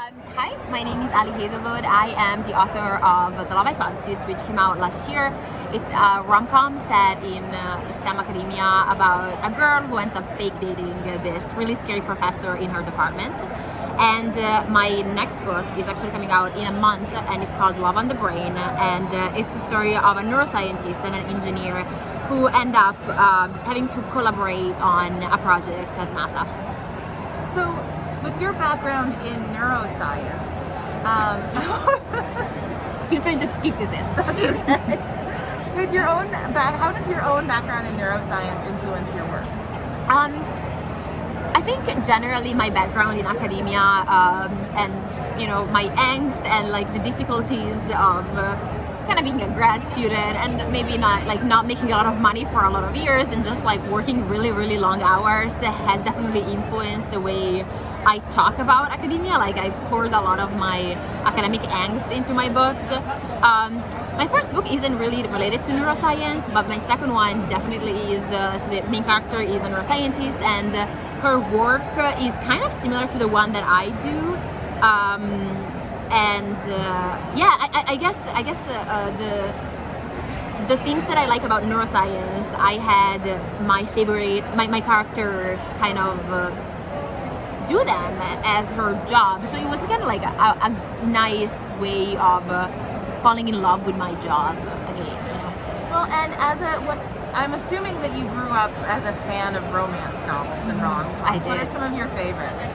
Hi, my name is Ali Hazelwood. I am the author of The Love Hypothesis, which came out last year. It's a rom-com set in STEM academia about a girl who ends up fake dating this really scary professor in her department. And my next book is actually coming out in a month, and it's called Love on the Brain. And it's a story of a neuroscientist and an engineer who end up having to collaborate on a project at NASA. So, with your background in neuroscience, Feel free to keep this in. with your own how does your own background in neuroscience influence your work? I think generally my background in academia and my angst and like the difficulties of kind of being a grad student and maybe not making a lot of money for a lot of years and just like working really long hours has definitely influenced the way I talk about academia. Like I poured a lot of my academic angst into my books. My first book isn't really related to neuroscience, but my second one definitely is. So the main character is a neuroscientist, and her work is kind of similar to the one that I do. I guess the things that I like about neuroscience, I had my character kind of do them as her job, so it was kind of like a nice way of falling in love with my job again. Well, and I'm assuming that you grew up as a fan of romance novels and rom-coms. I did. What are some of your favorites?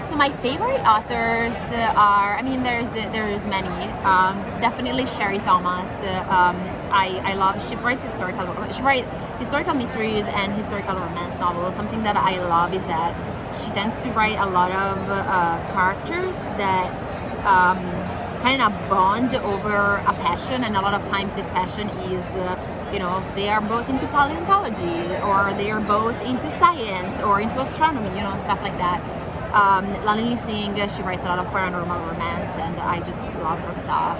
So my favorite authors are, there's many. Definitely Sherry Thomas. I love, she writes historical mysteries and historical romance novels. Something that I love is that she tends to write a lot of characters that kind of bond over a passion, and a lot of times this passion is they are both into paleontology, or they are both into science or into astronomy, stuff like that. Lalini Singh, she writes a lot of paranormal romance, and I just love her stuff.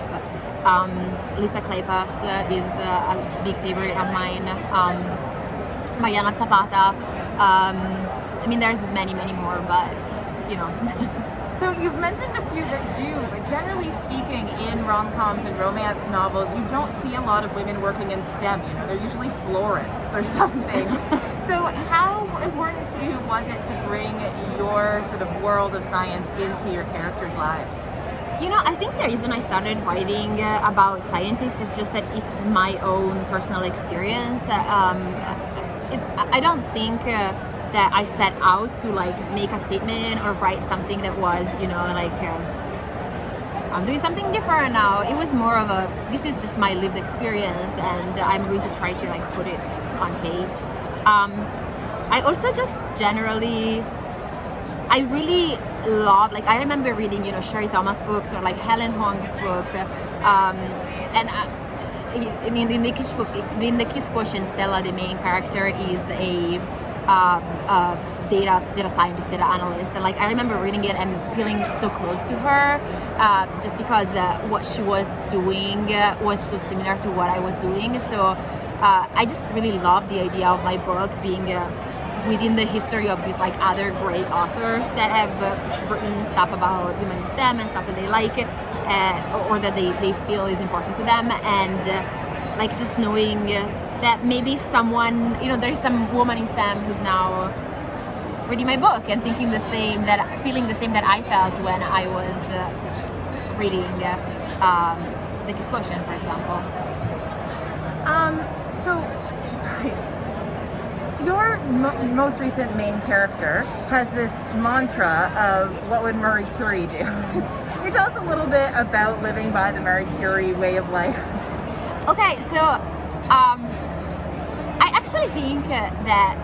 Lisa Kleypas is a big favorite of mine. Mariana Zapata. There's many more, but So you've mentioned a few that do, but generally speaking, in rom-coms and romance novels, you don't see a lot of women working in STEM. They're usually florists or something. So how important to you was it to bring your sort of world of science into your characters' lives? I think the reason I started writing about scientists is just that it's my own personal experience. I don't think that I set out to make a statement or write something that was, I'm doing something different now. It was more of this is just my lived experience, and I'm going to try to put it on page. I also just generally, I really love, I remember reading, Sherry Thomas books or Helen Hong's book, in the Kiss Quotient, Stella, the main character, is a data scientist, data analyst, and I remember reading it and feeling so close to her, just because what she was doing was so similar to what I was doing. So I just really love the idea of my book being within the history of these other great authors that have written stuff about women in STEM and stuff that they like, or that they feel is important to them, and just knowing that maybe someone, there's some woman in STEM who's now reading my book and feeling the same that I felt when I was reading the Kiss Quotient, for example. Sorry. Your most recent main character has this mantra of what would Marie Curie do? Can you tell us a little bit about living by the Marie Curie way of life? Okay, so I actually think that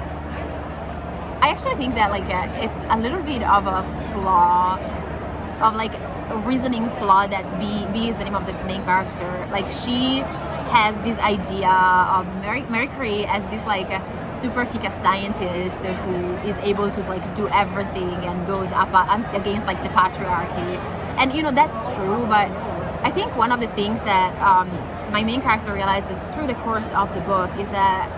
it's a little bit of a flaw, of a reasoning flaw, that B is the name of the main character. She has this idea of Marie Curie as this super kick-ass scientist who is able to do everything and goes up against the patriarchy, and that's true. But I think one of the things that my main character realizes through the course of the book is that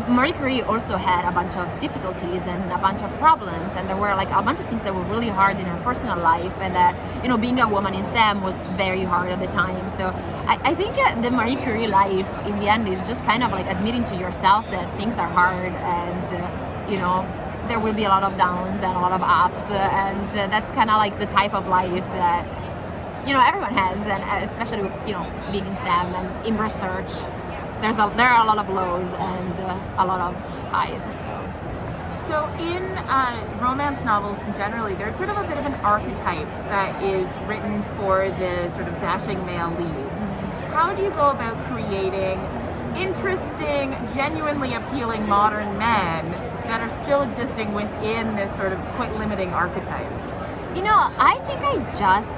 Marie Curie also had a bunch of difficulties and a bunch of problems, and there were like a bunch of things that were really hard in her personal life, and that, you know, being a woman in STEM was very hard at the time. So I think the Marie Curie life in the end is just kind of like admitting to yourself that things are hard, and you know, there will be a lot of downs and a lot of ups, and that's kind of like the type of life that, you know, everyone has, and especially, you know, being in STEM and in research, there are a lot of lows and a lot of highs. So in romance novels generally, there's sort of a bit of an archetype that is written for the sort of dashing male leads. How do you go about creating interesting, genuinely appealing modern men that are still existing within this sort of quite limiting archetype? You know, I think I just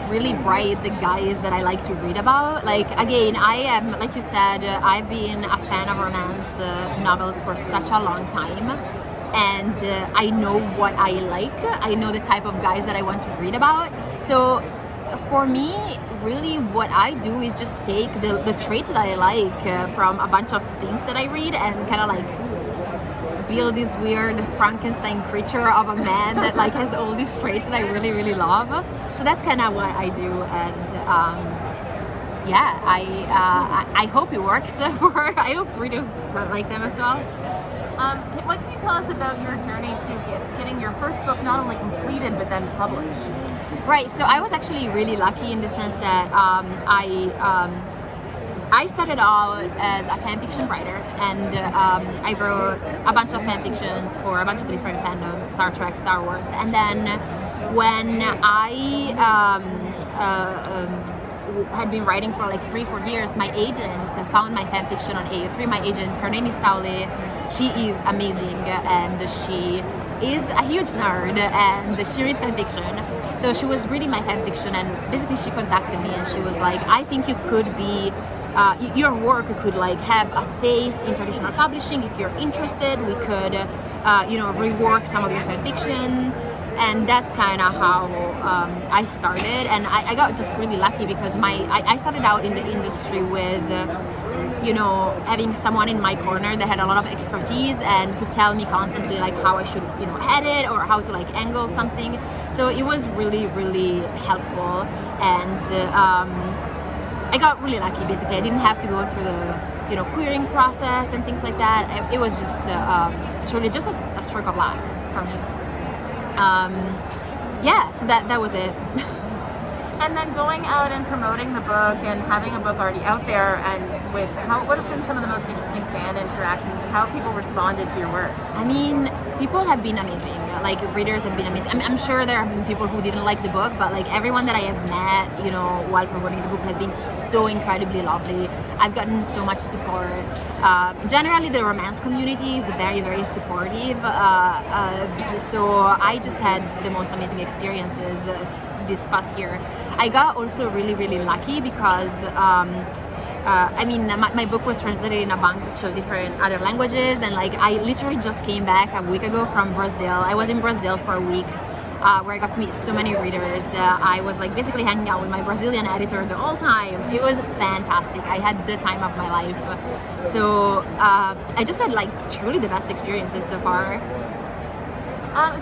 really write the guys that I like to read about. Like, again, I am, like you said, I've been a fan of romance novels for such a long time, and I know what I like. I know the type of guys that I want to read about. So for me, really what I do is just take the traits that I like from a bunch of things that I read, and kind of like build this weird Frankenstein creature of a man that like has all these traits that I really, really love. So that's kind of what I do, and yeah, I hope it works I hope readers like them as well. What can you tell us about your journey to getting your first book not only completed but then published? Right, so I was actually really lucky in the sense that I started out as a fan fiction writer, and I wrote a bunch of fan fictions for a bunch of different fandoms, Star Trek, Star Wars, and then when I had been writing for like 3-4 years, my agent found my fan fiction on AO3. My agent, her name is Taule. She is amazing, and she is a huge nerd, and she reads fan fiction. So she was reading my fan fiction, and basically she contacted me, and she was like, I think you could be your work could like have a space in traditional publishing. If you're interested, we could you know, rework some of your fan fiction. And that's kind of how I started, and I got just really lucky because I started out in the industry with you know, having someone in my corner that had a lot of expertise and could tell me constantly like how I should, you know, edit or how to like angle something. So it was really, really helpful, and I got really lucky. Basically, I didn't have to go through the, you know, querying process and things like that. It was just it's really just a stroke of luck for me. Yeah, so that was it. And then going out and promoting the book and having a book already out there, and what have been some of the most interesting fan interactions, and how have people responded to your work? I mean, people have been amazing. Like, readers have been amazing. I'm sure there have been people who didn't like the book, but like everyone that I have met, you know, while promoting the book has been so incredibly lovely. I've gotten so much support. Generally, the romance community is very, very supportive. So I just had the most amazing experiences this past year. I got also really, really lucky because I mean, my book was translated in a bunch of different other languages, and like I literally just came back a week ago from Brazil. I was in Brazil for a week where I got to meet so many readers. I was like basically hanging out with my Brazilian editor the whole time. It was fantastic. I had the time of my life. So I just had like truly the best experiences so far.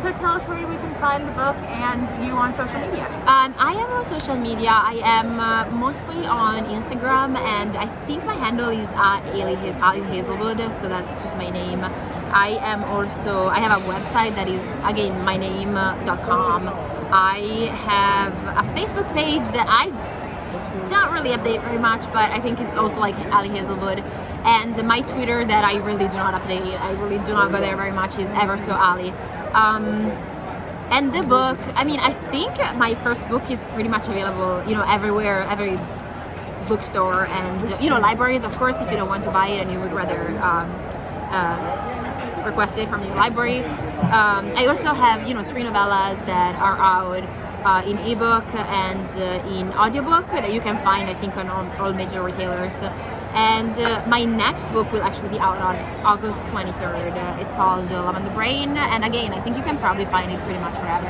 So tell us where we can find the book and you on social media. I am on social media. I am mostly on Instagram, and I think my handle is Ali Hazelwood, so that's just my name. I have a website that is, again, myname.com. I have a Facebook page that I don't really update very much, but I think it's also like Ali Hazelwood. And my Twitter that I really do not update, I really do not go there very much, is ever so Ali. And the book, I mean, I think my first book is pretty much available, you know, everywhere, every bookstore, and you know, libraries, of course, if you don't want to buy it and you would rather request it from your library. I also have, you know, 3 novellas that are out in ebook and in audiobook that you can find, I think, on all major retailers. And my next book will actually be out on August 23rd. It's called Love and the Brain, and again, I think you can probably find it pretty much wherever